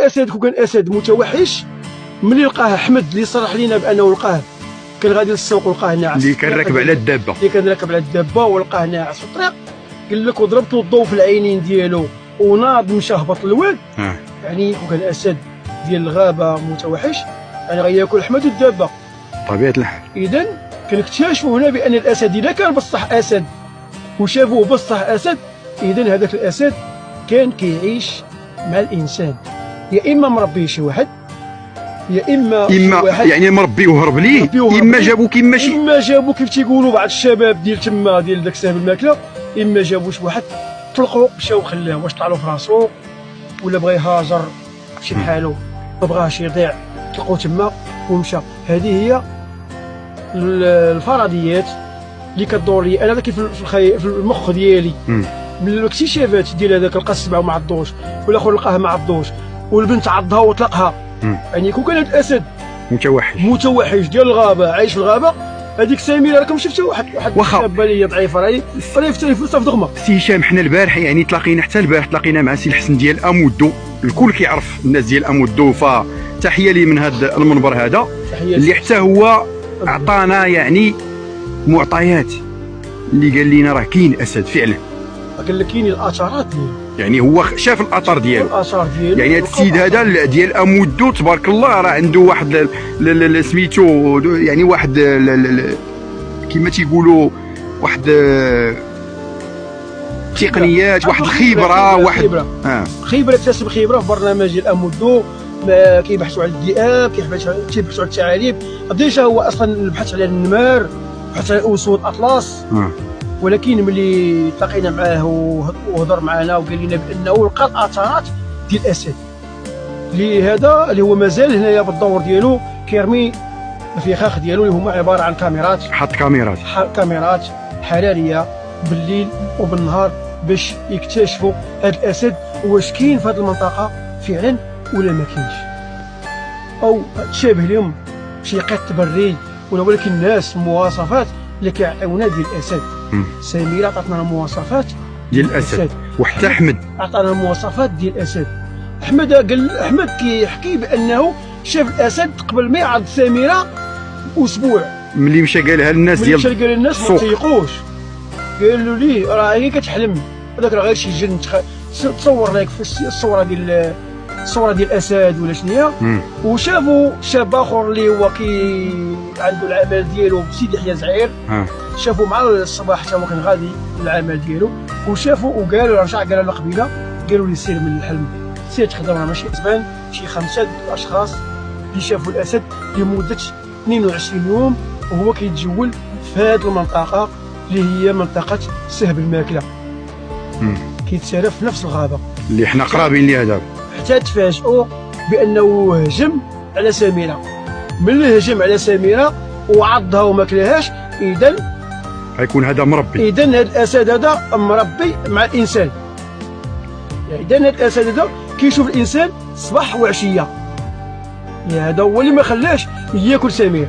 الاسد كون كان اسد متوحش، ملي لقاه احمد اللي صرح لينا بانه لقاه كان غادي للسوق ولقاه ناعس، اللي كان راكب على الدابه، ولقاه ناعس في الطريق، قال لك وضربت الضوء في العينين ديالو وناض مشى هبط للواد. يعني كون كان اسد ديال الغابه متوحش يعني غياكل احمد الدابه طبيعه الحال. اذا كنكتشفوا هنا بان الاسد اذا كان بصح اسد وشافوه بصح اسد، اذا هذاك الاسد كان كيعيش مع الانسان، يا اما مربيه شي واحد، يا اما شي واحد يعني مربي وهرب ليه، اما جابو كيما شي، اما جابو كيف تيقولوا بعض الشباب ديال تما ديال داك سهم الماكله، اما جابو شي واحد طلقوا مشاو خلاه، واش طلعوا في راسو ولا بغى يهاجر مشي بحالو، ما بغاش يضيع، طلقوا تما ومشى. هذه هي الفرضيات اللي كدور لي انا كيف في المخ ديالي من الاكتشافات ديال هذاك القص ما عضوش والاخر لقاه ما عضوش والبنت عضها وطلقها. يعني كون كان هذا الاسد متوحش ديال الغابه عايش في الغابه، هذيك سميره راكم شفتوا واحد الشابه اللي هي ضعيفه راهي في فلوسها في ضغمه. سي هشام حنا البارح يعني تلاقينا، حتى البارح تلاقينا مع سي الحسن ديال امودو، الكل كيعرف الناس ديال امودو، فتحيه لي من هذا المنبر هذا اللي حتى هو عطانا يعني معطيات اللي قال لنا راه كاين اسد فعلا، قال لك كاين الاثارات ديالو، يعني هو شاف الاثار ديالو يعني هذا السيد هذا ديال امودو تبارك الله راه عنده واحد سميتو يعني واحد كما تيقولوا واحد تقنيات، واحد الخبره، واحد خبره اكتسب خبره في برنامج ديال امودو، كيبحثوا على الذئاب، كيبحثوا على الثعالب. ديجا هو اصلا البحث على النمار، بحث على الاسود اطلس، ولكن ملي التقينا معاه وهضر معنا وقال لنا بانه لقى الاثارات ديال الاسد، لهذا اللي هو مازال هنايا بالدور ديالو كيرمي الفخاخ ديالو اللي هما عباره عن كاميرات، حط كاميرات حراريه بالليل وبالنهار باش يكتشفوا هذا الاسد واش كاين في هذه المنطقه فعلا ولا ما كاينش، او تشابه لهم شي قط بري ولا، ولكن الناس مواصفات اللي كيعطيونا ديال الاسد. سميره عطاتنا المواصفات ديال الاسد، وحتى احمد عطانا المواصفات ديال الاسد. احمد كيحكي بانه شاف الاسد قبل ما يعض سميره اسبوع، ملي مشى قالها للناس ديال ما تيقوش، قالوا ليه راه هي كتحلم، هذاك راه غير شي جن، تصور لك في الصوره ديال الاسد ولا شنو. وشافوا شاب اخر اللي هو عنده العمل ديالو بسيدي يحيى زعير، شافوا مع الصباح حتى هو كان غادي للعمل ديالو، وشافوا وقالوا رجع قال له قبيله، قالوا لي سير من الحلم، سير تخدم راه ماشي اسبان، شي 5 اشخاص اللي شافوا الاسد لمده 22 يوم وهو كيتجول في هذه المنطقه اللي هي منطقه سهب الماكله، كيتسارى في نفس الغابه اللي حنا قرابين ليها دابا، حتى تفاجئوا بانه هجم على سميره. ملي هجم على سميره وعضها وما كلاهاش، اذا غيكون هذا مربي، اذا هذا الاسد هذا مربي مع الانسان، اذا هذا الاسد هذا كيشوف الانسان صباح وعشيه، هذا هو اللي ما خلاش ياكل سمير.